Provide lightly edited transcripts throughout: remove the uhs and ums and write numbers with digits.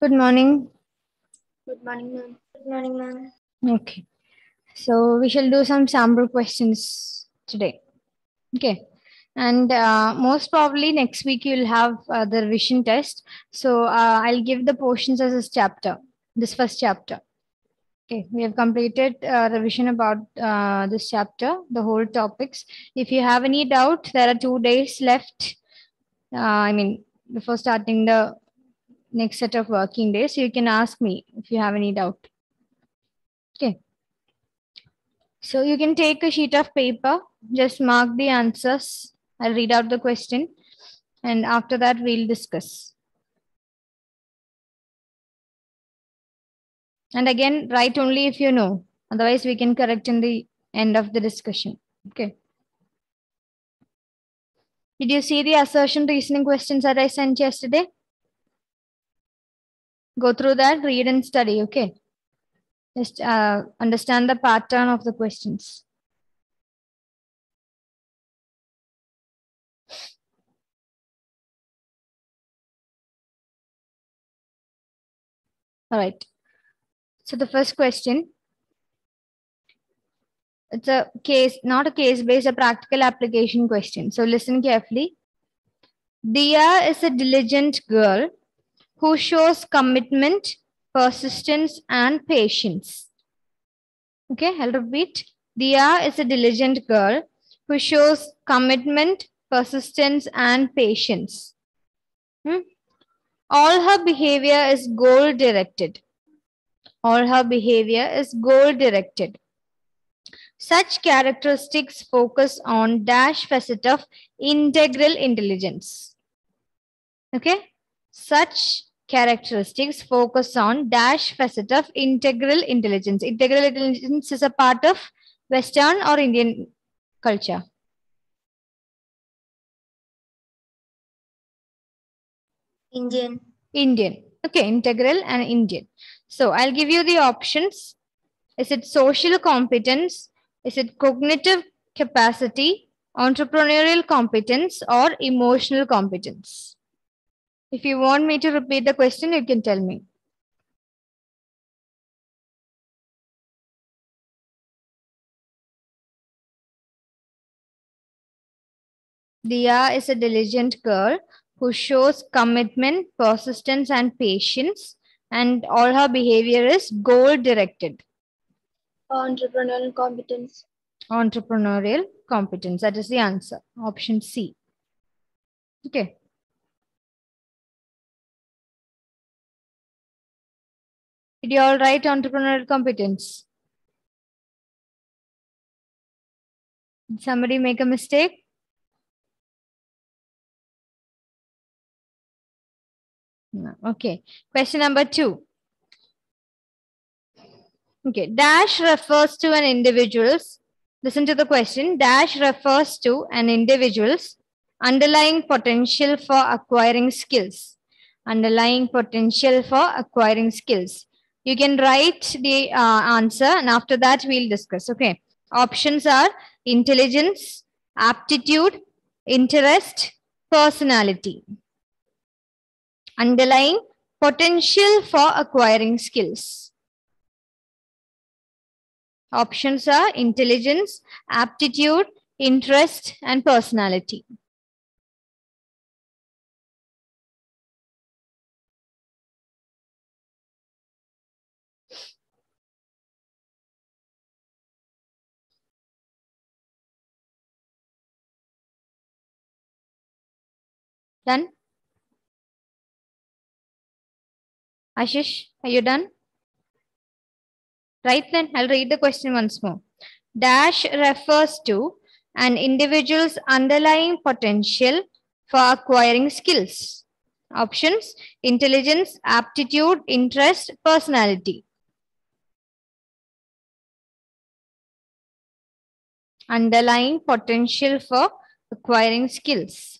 Good morning. Good morning, ma'am. Good morning, ma'am. Okay. So we shall do some sample questions today. Okay. And most probably next week you'll have the revision test. So I'll give the portions as a chapter, this first chapter. Okay. We have completed revision about this chapter, the whole topics. If you have any doubt, there are 2 days left. Before starting the next set of working days, you can ask me if you have any doubt. Okay. So you can take a sheet of paper, just mark the answers. I'll read out the question and after that we'll discuss. And again, write only if you know. Otherwise, we can correct in the end of the discussion. Okay. Did you see the assertion reasoning questions that I sent yesterday? Go through that, read and study. Okay. Just understand the pattern of the questions. All right. So the first question, it's a case, not a case based, a practical application question. So listen carefully. Dia is a diligent girl who shows commitment, persistence, and patience. Okay, I'll repeat. Dia is a diligent girl who shows commitment, persistence, and patience. All her behavior is goal directed. All her behavior is goal directed. Such characteristics focus on dash facet of integral intelligence. Okay, such characteristics focus on dash facet of integral intelligence. Integral intelligence is a part of Western or Indian culture. Indian. Indian. Okay, integral and Indian. So I'll give you the options. Is it social competence? Is it cognitive capacity, entrepreneurial competence, or emotional competence? If you want me to repeat the question, you can tell me. Dia is a diligent girl who shows commitment, persistence, and patience, and all her behavior is goal directed. Entrepreneurial competence. Entrepreneurial competence. That is the answer. Option C. Okay. Did you all write entrepreneurial competence? Did somebody make a mistake? No. Okay. Question number 2. Okay. Dash refers to an individual's. Listen to the question. Dash refers to an individual's underlying potential for acquiring skills. Underlying potential for acquiring skills. You can write the answer and after that we'll discuss. Okay. Options are intelligence, aptitude, interest, personality. Underlying potential for acquiring skills. Options are intelligence, aptitude, interest, and personality. Done? Ashish, are you done? Right then, I'll read the question once more. Dash refers to an individual's underlying potential for acquiring skills. Options: intelligence, aptitude, interest, personality. Underlying potential for acquiring skills.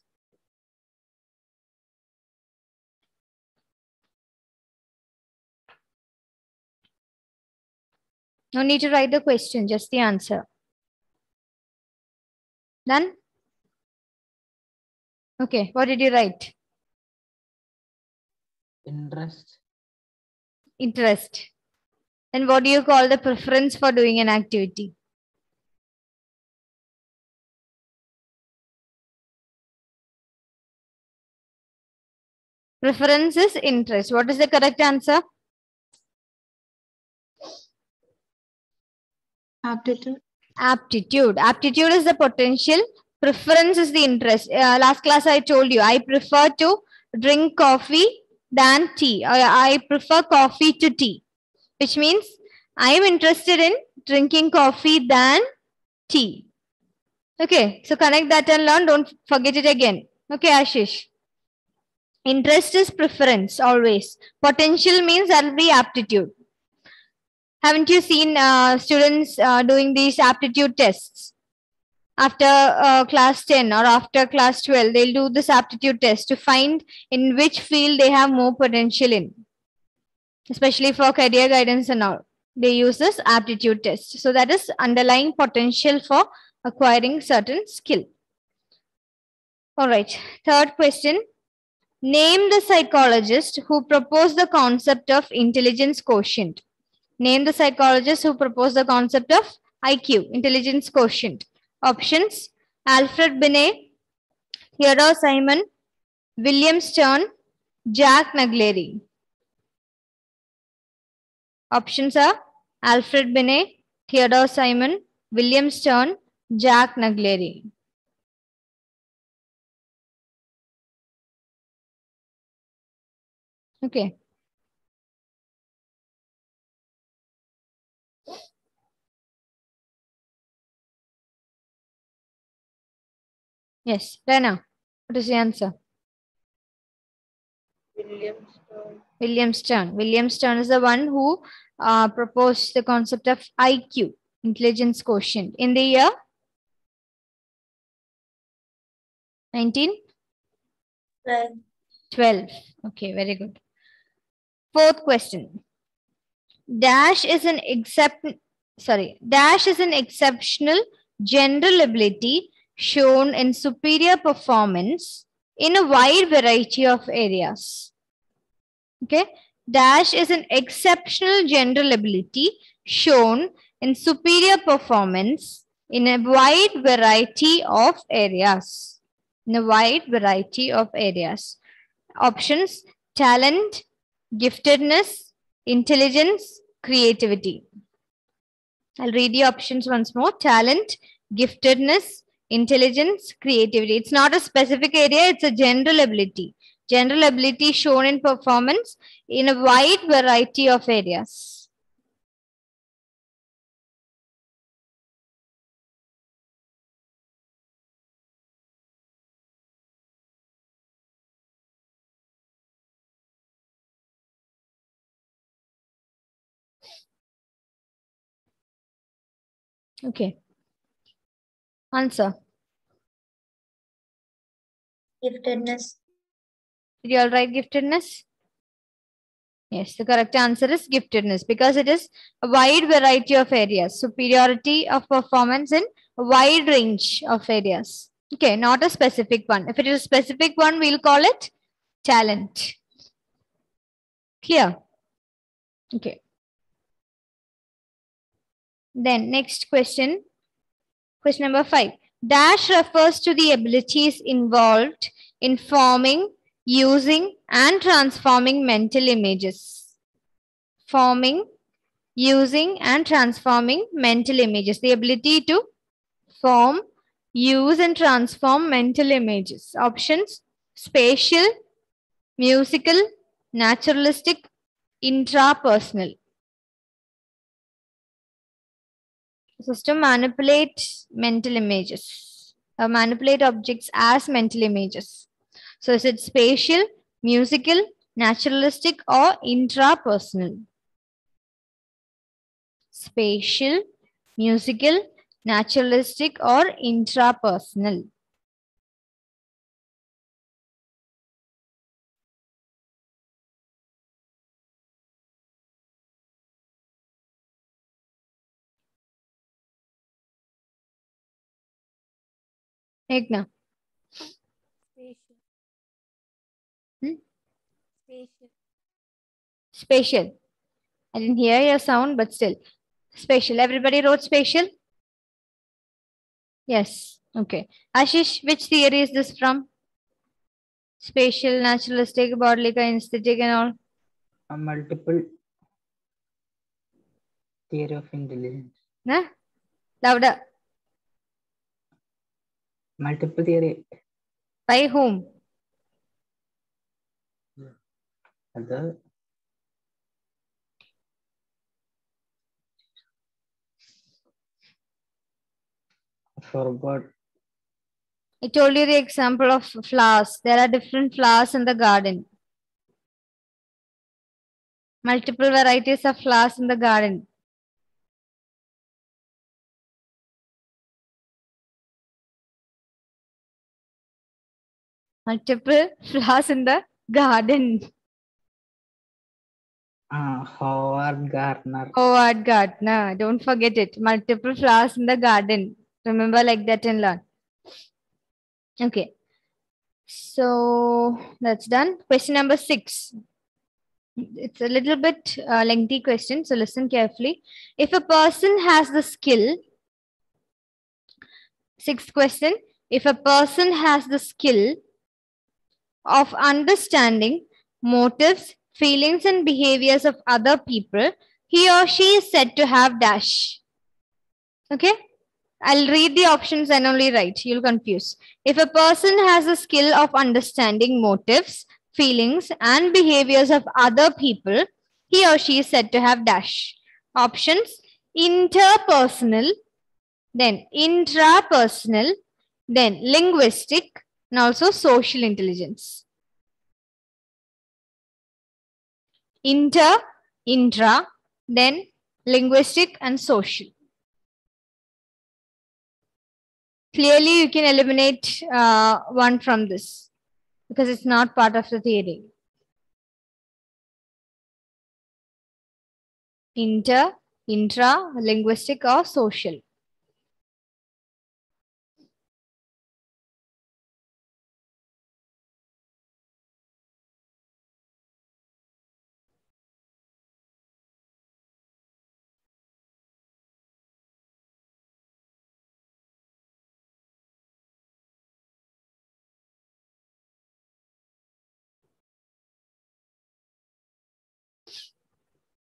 No need to write the question, just the answer. Done? Okay, what did you write? Interest. Interest. Then what do you call the preference for doing an activity? Preference is interest. What is the correct answer? Aptitude. Aptitude. Aptitude is the potential. Preference is the interest. Last class I told you, I prefer to drink coffee than tea. I prefer coffee to tea, which means I am interested in drinking coffee than tea. Okay, so connect that and learn. Don't forget it again. Okay, Ashish. Interest is preference always. Potential means that will be aptitude. Haven't you seen students doing these aptitude tests? After class 10 or after class 12, they'll do this aptitude test to find in which field they have more potential in. Especially for career guidance and all. They use this aptitude test. So that is underlying potential for acquiring certain skill. All right. Third question. Name the psychologist who proposed the concept of intelligence quotient. Name the psychologist who proposed the concept of IQ, intelligence quotient. Options: Alfred Binet, Theodore Simon, William Stern, Jack Naglieri. Options are Alfred Binet, Theodore Simon, William Stern, Jack Naglieri. Okay. Yes, Rena, what is the answer? William Stern. William Stern. William Stern is the one who proposed the concept of IQ, intelligence quotient, in the year 1912. Okay, very good. Fourth question. Dash is an exceptional general ability shown in superior performance in a wide variety of areas. Okay. Dash is an exceptional general ability shown in superior performance in a wide variety of areas. In a wide variety of areas. Options: talent, giftedness, intelligence, creativity. I'll read the options once more. Talent, giftedness, intelligence, creativity. It's not a specific area, it's a general ability. General ability shown in performance in a wide variety of areas. Okay. Answer. Giftedness. Did you all write giftedness? Yes, the correct answer is giftedness because it is a wide variety of areas. Superiority of performance in a wide range of areas. Okay, not a specific one. If it is a specific one, we'll call it talent. Clear? Okay. Then next question. Question number 5. Dash refers to the abilities involved in forming, using, and transforming mental images. Forming, using, and transforming mental images. The ability to form, use, and transform mental images. Options: spatial, musical, naturalistic, intrapersonal. System manipulates mental images, manipulate objects as mental images. So is it spatial, musical, naturalistic, or intrapersonal? Spatial, musical, naturalistic, or intrapersonal? Meghna. Spatial. Hmm? Spatial. Spatial. I didn't hear your sound, but still. Spatial. Everybody wrote spatial? Yes. Okay. Ashish, which theory is this from? Spatial, naturalistic, bodily, kinesthetic, and all. A multiple theory of intelligence. Huh? Louder. Multiple theory. By whom? Other forgot. I told you the example of flowers. There are different flowers in the garden. Multiple varieties of flowers in the garden. Multiple flowers in the garden. Howard Gardner. Howard Gardner. Don't forget it. Multiple flowers in the garden. Remember like that and learn. Okay. So that's done. Question number 6. It's a little bit lengthy question. So listen carefully. If a person has the skill, 6th question. If a person has the skill of understanding motives, feelings, and behaviors of other people, he or she is said to have dash. Okay? I'll read the options and only write. You'll confuse. If a person has the skill of understanding motives, feelings, and behaviors of other people, he or she is said to have dash. Options: interpersonal, then intrapersonal, then linguistic, and also social intelligence. Intra, then linguistic and social. Clearly, you can eliminate one from this because it's not part of the theory. Intra, linguistic, or social.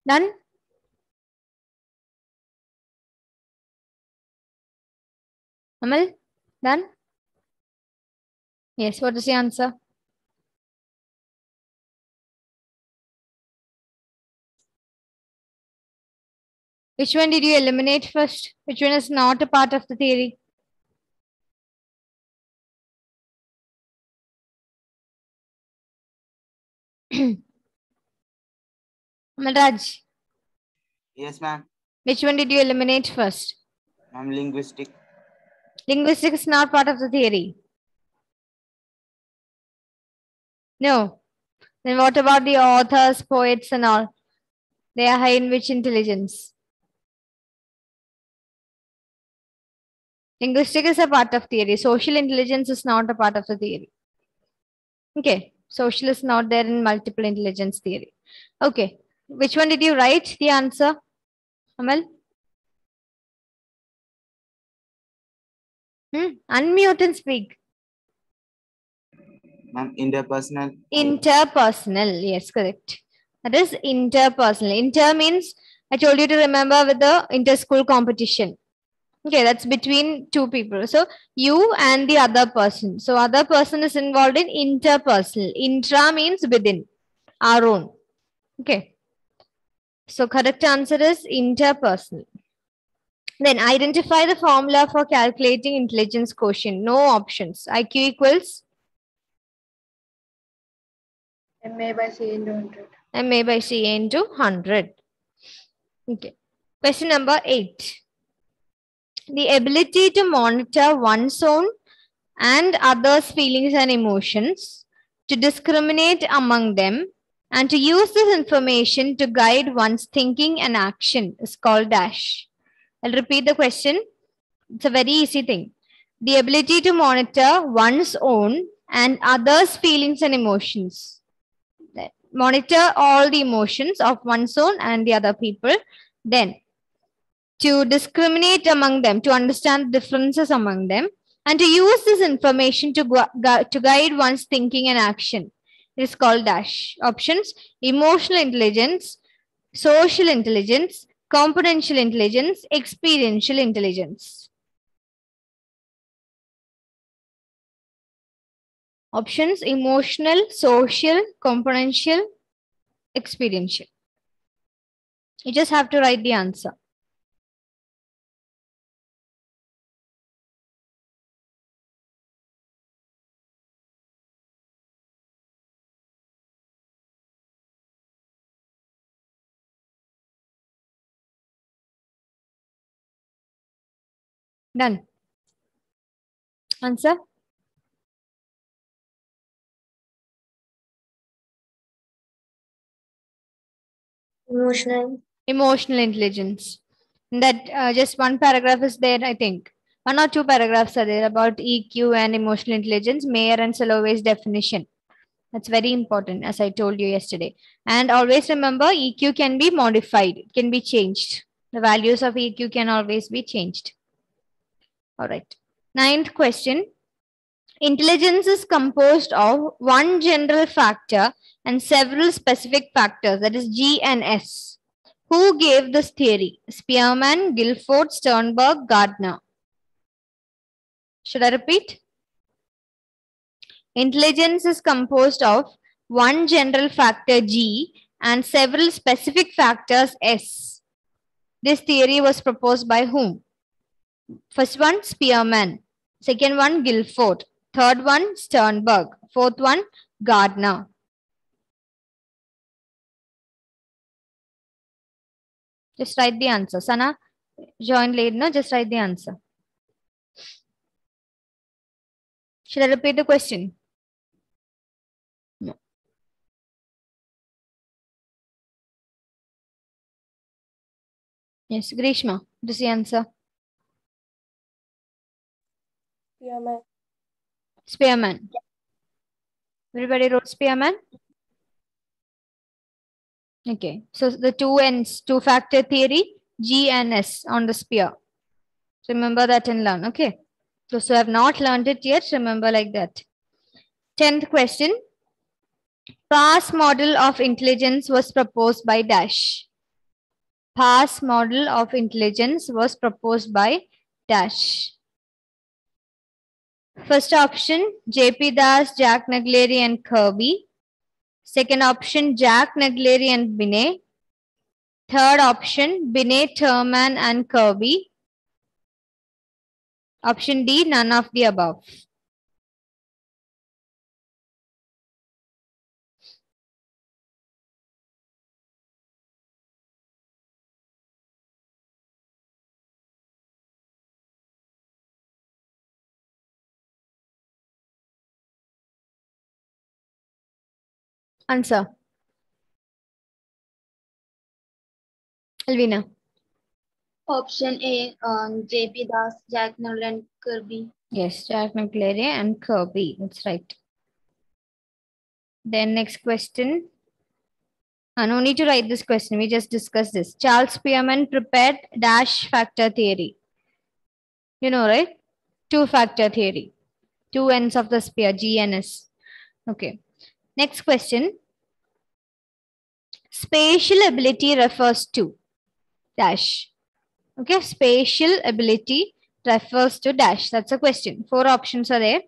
Done? Amal, done? Yes, what is the answer? Which one did you eliminate first? Which one is not a part of the theory? Amalraj, Yes, ma'am. which one did you eliminate first? I'm linguistic. Linguistics is not part of the theory. No. Then what about the authors, poets and all? They are high in which intelligence? Linguistic is a part of theory. Social intelligence is not a part of the theory. Okay. Social is not there in multiple intelligence theory. Okay. Which one did you write the answer? Amal? Unmute and speak. Ma'am, interpersonal. Interpersonal. Yes, correct. That is interpersonal. Inter means, I told you to remember with the inter-school competition. Okay, that's between two people. So you and the other person. So other person is involved in interpersonal. Intra means within, our own. Okay. So correct answer is interpersonal. Then identify the formula for calculating intelligence quotient. No options. IQ equals MA by C into 100. MA by CA into 100. Okay. Question number 8. The ability to monitor one's own and others' feelings and emotions, to discriminate among them, and to use this information to guide one's thinking and action is called dash. I'll repeat the question. It's a very easy thing. The ability to monitor one's own and others' feelings and emotions. monitor all the emotions of one's own and the other people. Then to discriminate among them, to understand differences among them, and to use this information to guide one's thinking and action. It is called dash. Options: emotional intelligence, social intelligence, competential intelligence, experiential intelligence. Options: emotional, social, competential, experiential. You just have to write the answer. Done. Answer? Emotional. Emotional intelligence. That just one paragraph is there, I think. One or two paragraphs are there about EQ and emotional intelligence, Mayer and Salovey's definition. That's very important, as I told you yesterday. And always remember, EQ can be modified, it can be changed. The values of EQ can always be changed. All right. Ninth question. Intelligence is composed of one general factor and several specific factors, that is G and S. Who gave this theory? Spearman, Guilford, Sternberg, Gardner. Should I repeat? Intelligence is composed of one general factor G and several specific factors S. This theory was proposed by whom? First one, Spearman. Second one, Guilford. Third one, Sternberg. Fourth one, Gardner. Just write the answer. Sana, join late, no? Just write the answer. Should I repeat the question? No. Yes, Grishma, what is the answer? Spearman. Spearman. Everybody wrote Spearman? Okay, so the two ends, two factor theory, G and S on the spear. So remember that and learn, okay? Those who have not learned it yet, remember like that. 10th question. Pass model of intelligence was proposed by dash. Pass model of intelligence was proposed by dash. First option, J.P. Das, Jack Naglieri and Kirby. Second option, Jack Naglieri and Binet. Third option, Binet, Terman and Kirby. Option D, none of the above. Answer. Alvina. Option A, J.P. Das, Jack Nolan, Kirby. Yes, Jack Naglieri and Kirby. That's right. Then next question. No need to write this question. We just discussed this. Charles Spearman prepared dash factor theory. You know, right? Two factor theory. Two ends of the spear, G and S. Okay. Next question. Spatial ability refers to dash. Okay. Spatial ability refers to dash. That's a question. 4 options are there.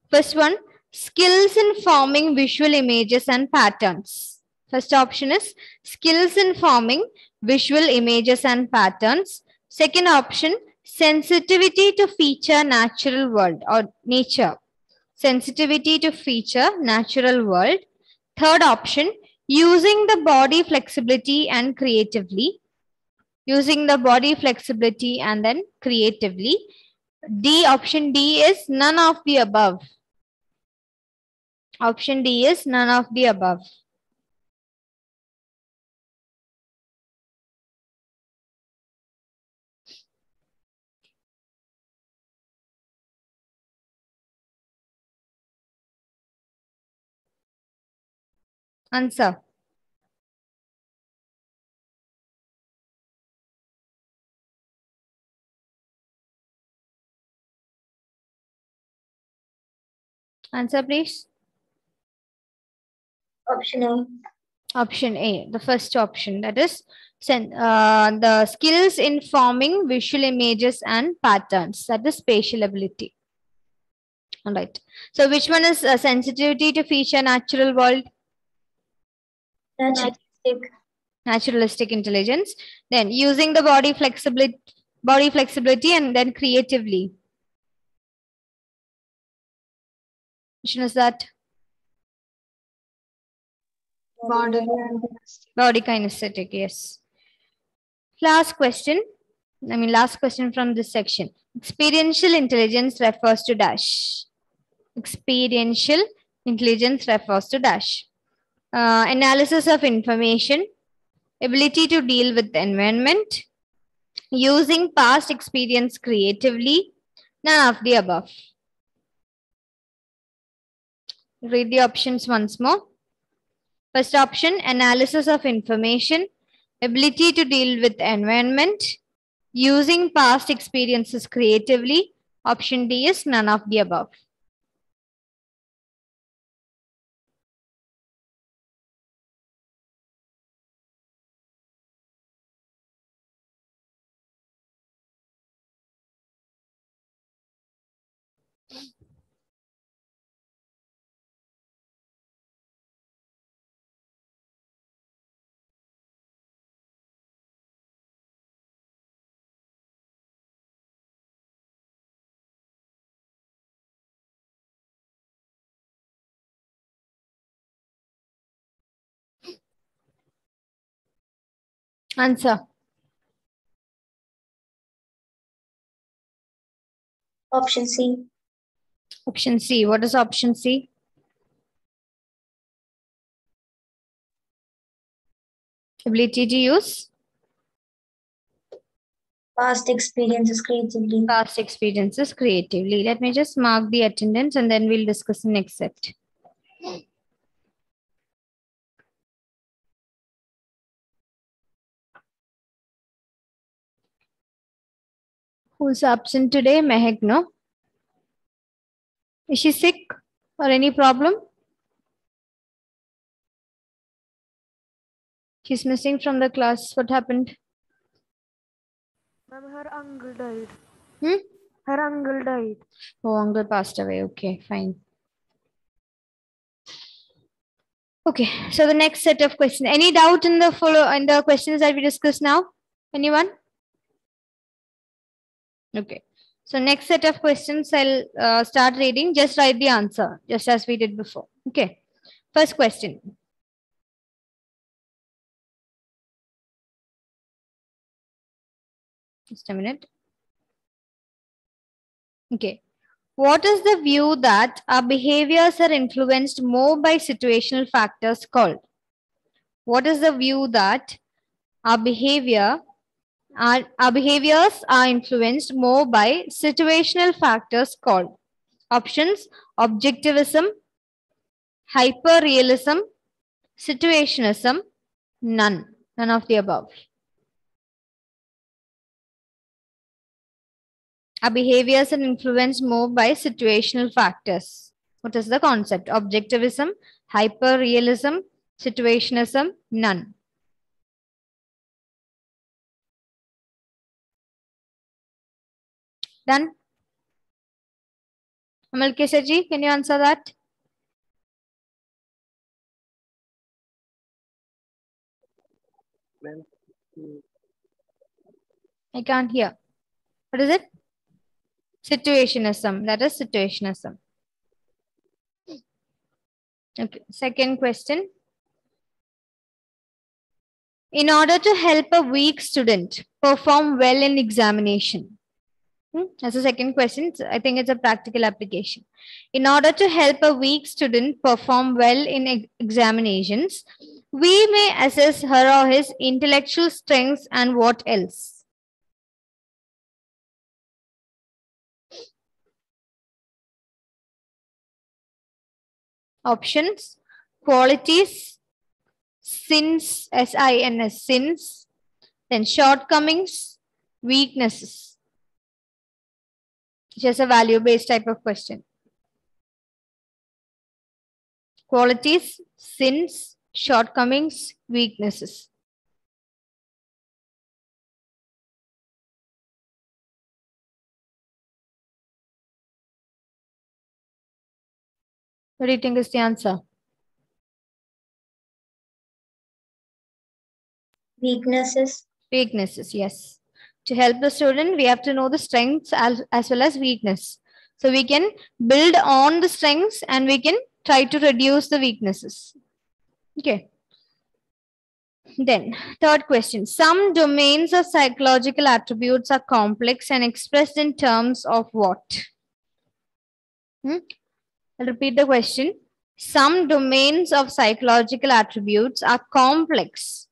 First one, skills in forming visual images and patterns. First option is skills in forming visual images and patterns. Second option, sensitivity to feature natural world or nature. Sensitivity to feature natural world. Third option, using the body flexibility and creatively. Using the body flexibility and then creatively. D, option D is none of the above. Option D is none of the above. Answer. Answer, please. Option A. Option A, the first option, that is the skills in forming visual images and patterns, that is spatial ability. All right. So which one is sensitivity to feature natural world? Naturalistic. Naturalistic intelligence. Then using the body flexibility and then creatively. Which one is that? Body kinesthetic, yes. Last question from this section. Experiential intelligence refers to dash. Experiential intelligence refers to dash. Analysis of information, ability to deal with the environment, using past experience creatively, none of the above. Read the options once more. First option, analysis of information, ability to deal with the environment, using past experiences creatively. Option D is none of the above. Answer. Option C. Option C. What is option C? Ability to use Past experiences creatively. past experiences creatively. Let me just mark the attendance and then we'll discuss the next set. Who's absent today? Mehak, no? Is she sick or any problem? She's missing from the class. What happened? Ma'am, her uncle died. Hmm? Her uncle died. Oh, uncle passed away. Okay, fine. Okay, so the next set of questions. Any doubt in the questions that we discussed now? Anyone? Okay. So next set of questions, I'll start reading. Just write the answer, just as we did before. Okay. First question. Just a minute. Okay. What is the view that our behaviors are influenced more by situational factors called? What is the view that our behaviors are influenced more by situational factors called? Options: objectivism, hyperrealism, situationism, none of the above. Our behaviors are influenced more by situational factors. What is the concept? Objectivism, hyperrealism, situationism, none. Done? Amal Keshaji, can you answer that? I can't hear. What is it? Situationism. That is situationism. Okay. Second question. In order to help a weak student perform well in examination. That's the second question. I think it's a practical application. In order to help a weak student perform well in examinations, we may assess her or his intellectual strengths and what else? Options: qualities, sins, S-I-N-S, sins, then shortcomings, weaknesses. Just a value-based type of question. Qualities, sins, shortcomings, weaknesses. What do you think is the answer? Weaknesses. Weaknesses, yes. To help the student, we have to know the strengths as well as weakness. So we can build on the strengths and we can try to reduce the weaknesses. Okay. Then, third question. Some domains of psychological attributes are complex and expressed in terms of what? I'll repeat the question. Some domains of psychological attributes are complex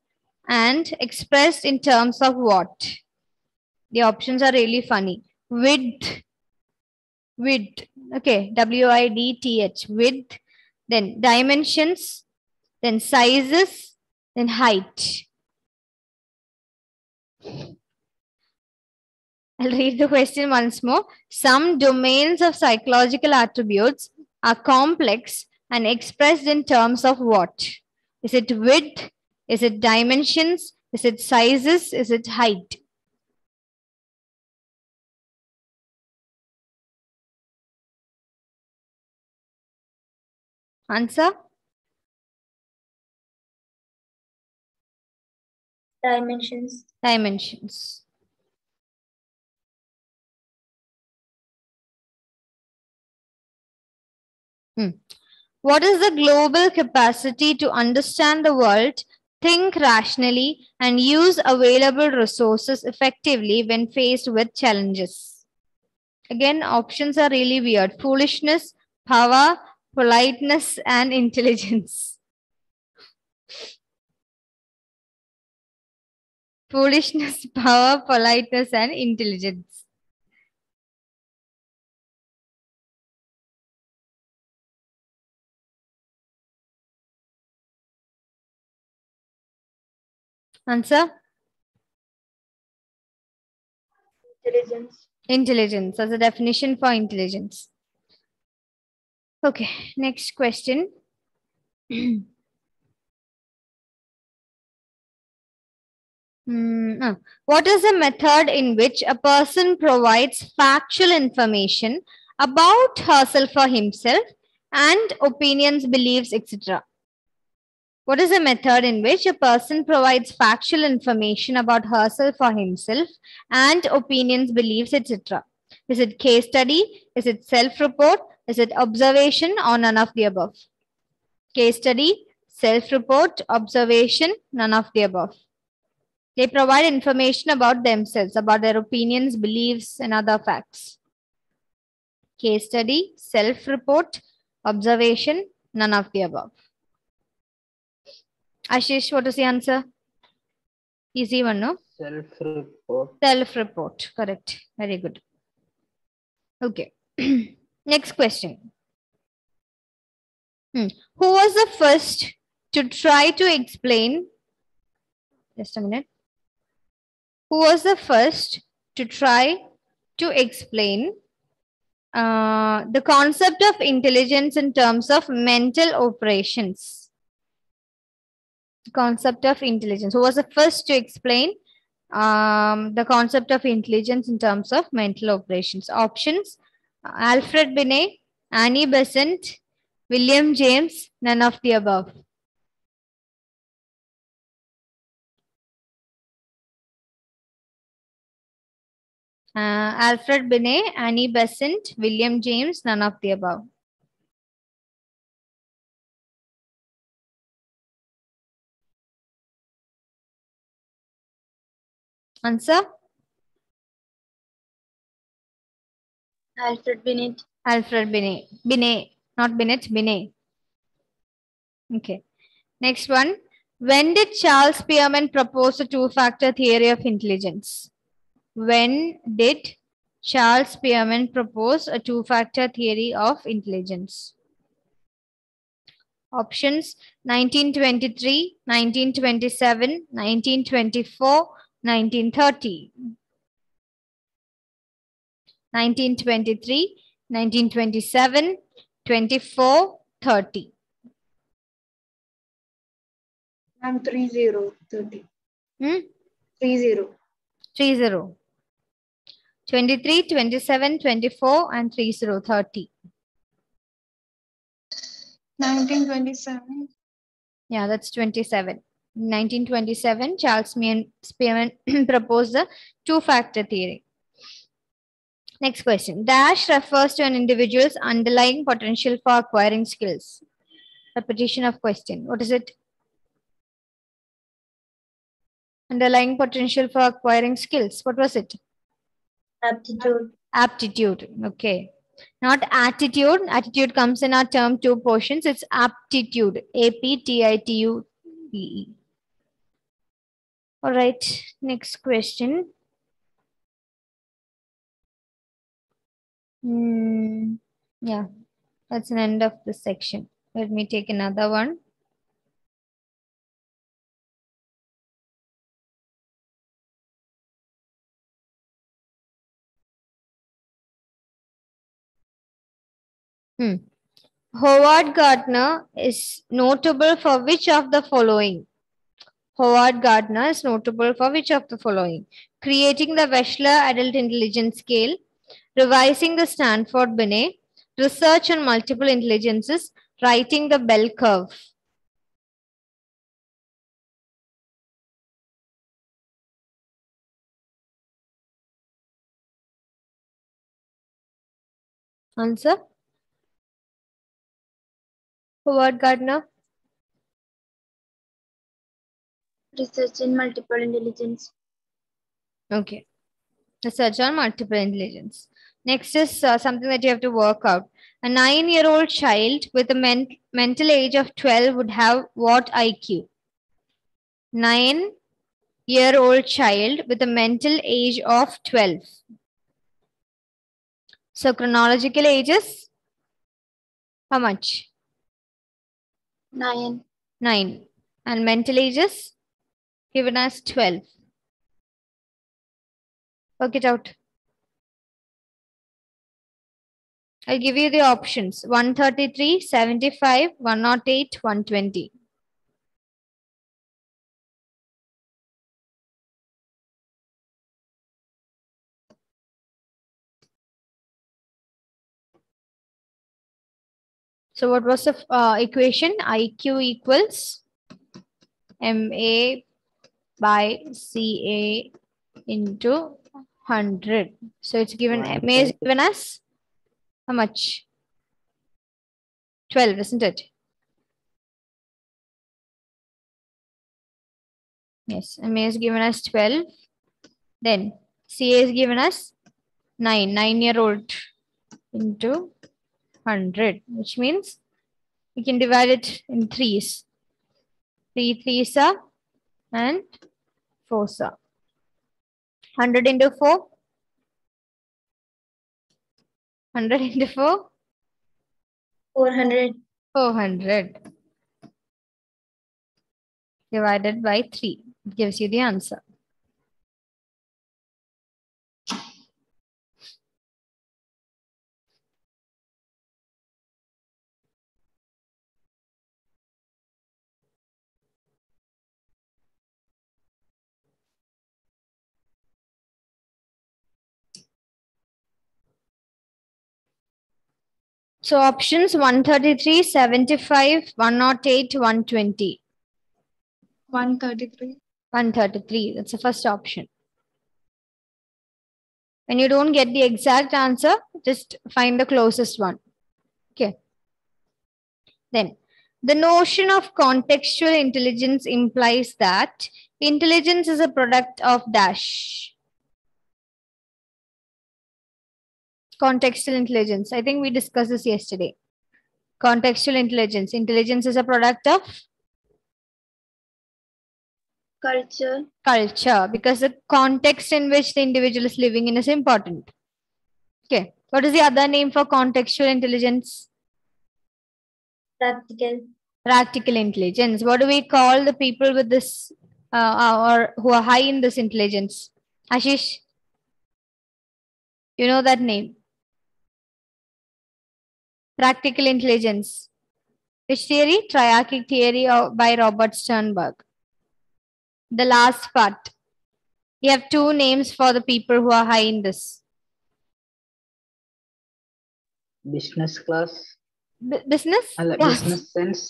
and expressed in terms of what? The options are really funny. Width, okay, W-I-D-T-H, width, then dimensions, then sizes, then height. I'll read the question once more. Some domains of psychological attributes are complex and expressed in terms of what? Is it width? Is it dimensions? Is it sizes? Is it height? Answer? Dimensions. Dimensions. What is the global capacity to understand the world, think rationally, and use available resources effectively when faced with challenges? Again, options are really weird. Foolishness, power, politeness, and intelligence. Foolishness, power, politeness, and intelligence. Answer? Intelligence. Intelligence as a definition for intelligence. Okay, next question. What is the method in which a person provides factual information about herself or himself and opinions, beliefs, etc.? What is the method in which a person provides factual information about herself or himself and opinions, beliefs, etc.? Is it case study? Is it self-report? Is it observation or none of the above? Case study, self-report, observation, none of the above. They provide information about themselves, about their opinions, beliefs, and other facts. Case study, self-report, observation, none of the above. Ashish, what is the answer? Easy one, no? Self-report. Self-report, correct. Very good. Okay. Next question. Who was the first to try to explain? Just a minute. Who was the first to try to explain the concept of intelligence in terms of mental operations? Concept of intelligence. Who was the first to explain the concept of intelligence in terms of mental operations? Options: Alfred Binet, Annie Besant, William James, none of the above. Alfred Binet, Annie Besant, William James, none of the above. Answer? Alfred Binet. Alfred Binet. Binet, not Binet, Binet. Okay. Next one. When did Charles Spearman propose the two-factor theory of intelligence? When did Charles Spearman propose a two-factor theory of intelligence? Options: 1923, 1927, 1924, 1930. 1923, 1927, 24, 30. Ma'am, 30. Hmm? 30. 30. 23, 27, 24, and 30, 30. 1927. Yeah, that's 27. 1927, Charles Spearman proposed the two-factor theory. Next question. Dash refers to an individual's underlying potential for acquiring skills. Repetition of question. What is it? Underlying potential for acquiring skills. What was it? Aptitude. Aptitude. Okay. Not attitude. Attitude comes in our term two portions. It's aptitude. APTITUDE. All right. Next question. Yeah, that's an end of this section. Let me take another one. Howard Gardner is notable for which of the following? Howard Gardner is notable for which of the following? Creating the Wechsler Adult Intelligence Scale, revising the Stanford Binet, research on multiple intelligences, writing the bell curve. Answer? Howard Gardner. Research in multiple intelligence. Okay. Research on multiple intelligence. Next is something that you have to work out. A 9-year-old child with a mental age of 12 would have what IQ? 9-year-old child with a mental age of 12. So chronological ages, how much? 9. 9. And mental ages given as 12. Work it out. I'll give you the options. 133, 75, 108, 120. So what was the equation? IQ equals MA by CA into 100. So it's given, MA is given as how much? 12, isn't it? Yes, MA is given as 12. Then CA is given as 9-year-old into 100, which means we can divide it in threes. 3 threes are and 4s are. 100 into 4. 100 into 4. 400. 400 divided by 3. It gives you the answer. So options 133, 75, 108, 120. 133. 133. That's the first option. When you don't get the exact answer, just find the closest one. Okay. Then the notion of contextual intelligence implies that intelligence is a product of dash. Contextual intelligence. I think we discussed this yesterday. Contextual intelligence. Intelligence is a product of Culture. culture, because the context in which the individual is living in is important. Okay. What is the other name for contextual intelligence? Practical. Practical intelligence. What do we call the people with this or who are high in this intelligence? Ashish, you know that name? Practical intelligence. Which theory? Triarchic theory by Robert Sternberg. The last part. You have two names for the people who are high in this. business class. Business അല്ല class. business sense.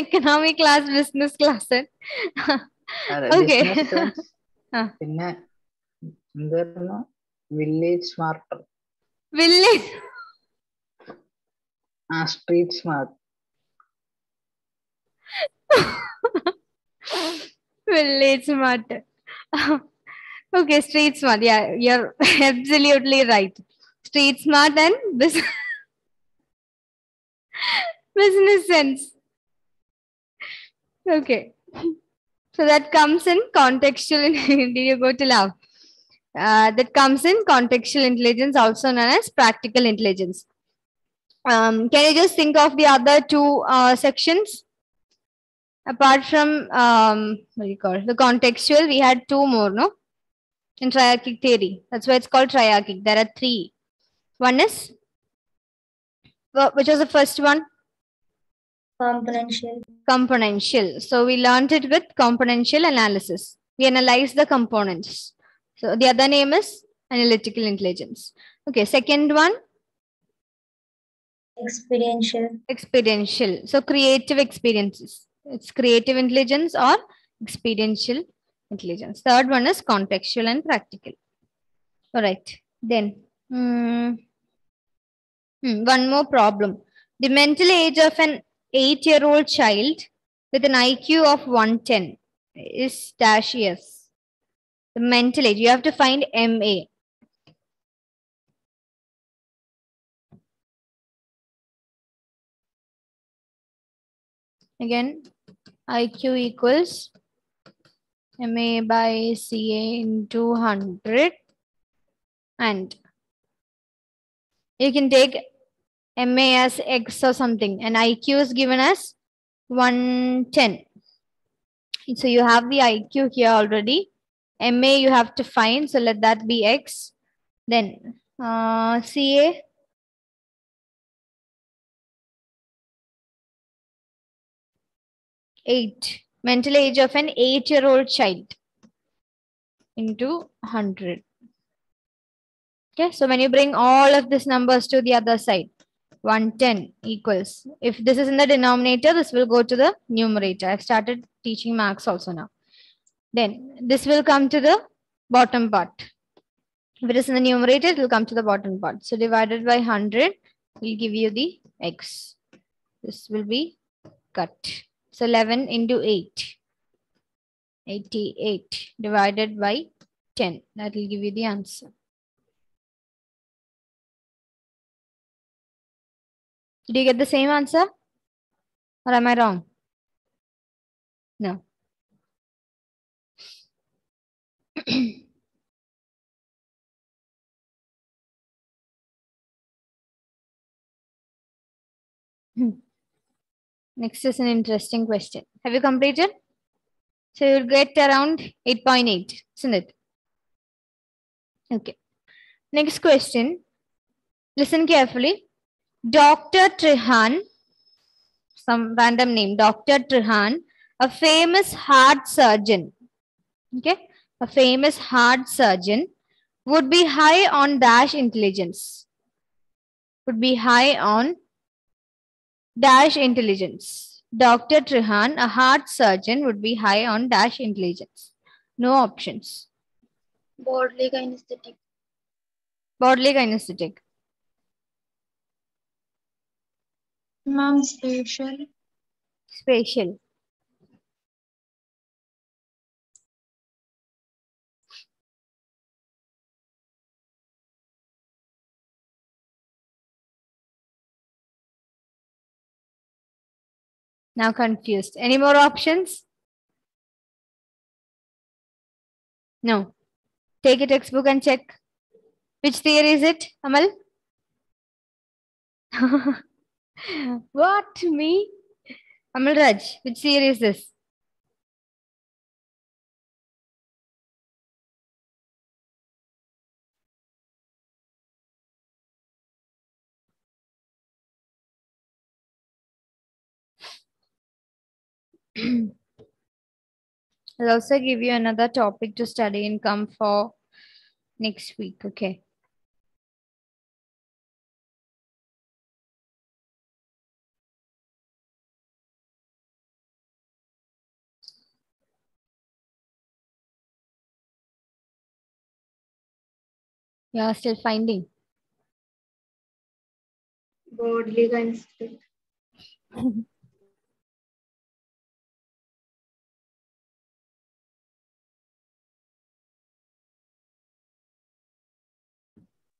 Economic class, business class. അല്ല Okay. business sense. ആ. പിന്നെ എന്തായിരുന്നു village smart Village. Street smart. Village smart. Okay, street smart. Yeah, you're absolutely right. Street smart and business sense. Okay. So that comes in contextual. Did you go to love? That comes in contextual intelligence, also known as practical intelligence. Can you just think of the other two sections? Apart from what do you call the contextual, we had two more, no? In triarchic theory. That's why it's called triarchic. There are three. One is, which was the first one? Componential. Componential. So we learned it with componential analysis. We analyze the components. So the other name is analytical intelligence. Okay, second one, Experiential. experiential. So creative experiences. It's creative intelligence or experiential intelligence. Third one is contextual and practical. All right. Then one more problem. The mental age of an 8-year-old child with an IQ of 110 is dash years. The mental age, you have to find MA. Again, IQ equals MA by CA into 100. And you can take MA as X or something. And IQ is given as 110. So you have the IQ here already. MA you have to find. So let that be X. Then CA. Eight. Mental age of an 8-year-old child into 100. Okay, so when you bring all of these numbers to the other side, 110 equals, if this is in the denominator, this will go to the numerator. I've started teaching maths also now. Then this will come to the bottom part. If it is in the numerator, it will come to the bottom part. So divided by 100 will give you the X. This will be cut. So 11 into 8. 88 divided by 10. That will give you the answer. Did you get the same answer? Or am I wrong? No. Next is an interesting question. Have you completed? So you'll get around 8.8, isn't it? Okay. Next question. Listen carefully. Dr. Trehan, some random name, Dr. Trehan, a famous heart surgeon. Okay. A famous heart surgeon would be high on dash intelligence. Would be high on dash intelligence. Dr. Trehan, a heart surgeon, would be high on dash intelligence. No options. Bodily kinesthetic. Bodily kinesthetic. Ma'am, spatial. Spatial. Now confused. Any more options? No. Take a textbook and check. Which theory is it, Amal? What? Me? Amal Raj, which series is this? I'll also give you another topic to study and come for next week. Okay. You are still finding. Bodleiga Institute.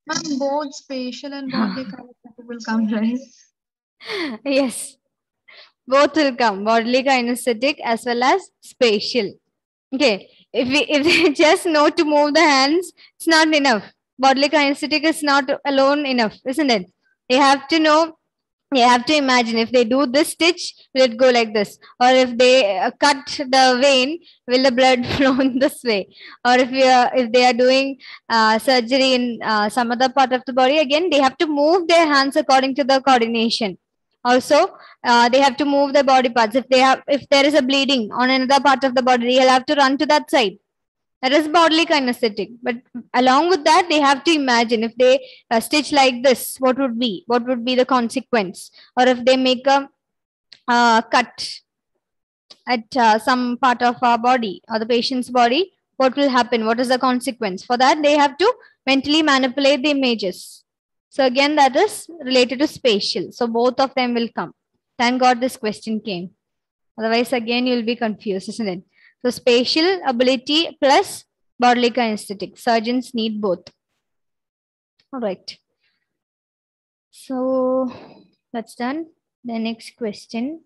Ma'am, both spatial and bodily kinesthetic will come, right? Yes. Both will come. Bodily kinesthetic as well as spatial. Okay. If they just know to move the hands, it's not enough. Bodily kinesthetic is not alone enough, isn't it? They have to know. You have to imagine if they do this stitch, will it go like this? Or if they cut the vein, will the blood flow in this way? Or if they are doing surgery in some other part of the body, again they have to move their hands according to the coordination. Also, they have to move the body parts. If there is a bleeding on another part of the body, they'll have to run to that side. That is bodily kinesthetic. But along with that, they have to imagine if they stitch like this, what would be the consequence? Or if they make a cut at some part of our body or the patient's body, what will happen? What is the consequence? For that, they have to mentally manipulate the images. So again, that is related to spatial. So both of them will come. Thank God this question came. Otherwise, again, you'll be confused, isn't it? So spatial ability plus bodily kinesthetic. Surgeons need both. All right. So that's done. The next question.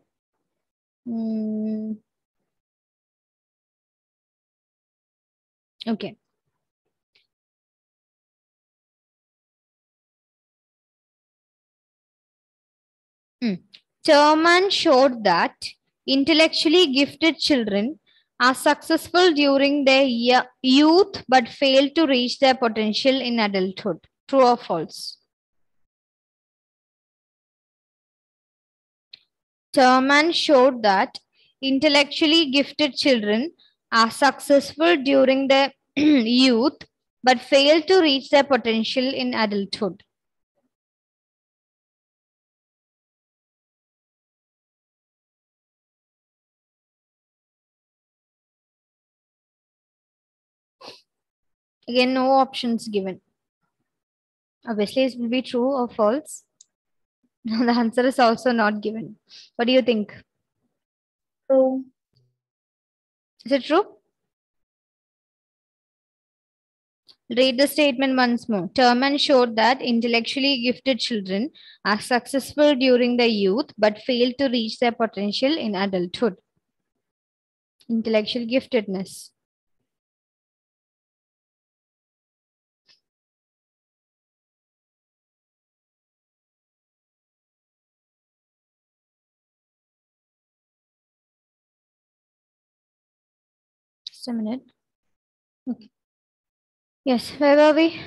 Okay. Terman showed that intellectually gifted children are successful during their youth but fail to reach their potential in adulthood. True or false? Terman showed that intellectually gifted children are successful during their youth but fail to reach their potential in adulthood. Again, no options given. Obviously, it will be true or false. The answer is also not given. What do you think? True. Is it true? Read the statement once more. Terman showed that intellectually gifted children are successful during their youth but fail to reach their potential in adulthood. Intellectual giftedness. Just a minute. Okay. Yes, where were we?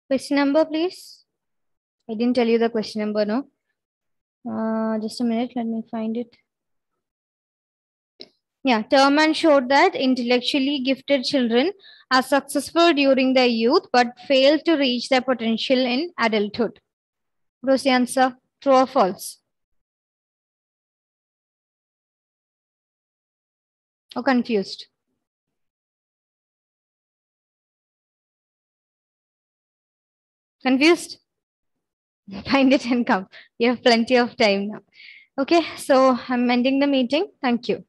Question number, please. I didn't tell you the question number, no? Just a minute, let me find it. Yeah, Terman showed that intellectually gifted children are successful during their youth but fail to reach their potential in adulthood. What was the answer? True or false? Or confused? Confused? Find it and come. You have plenty of time now. Okay, so I'm ending the meeting. Thank you.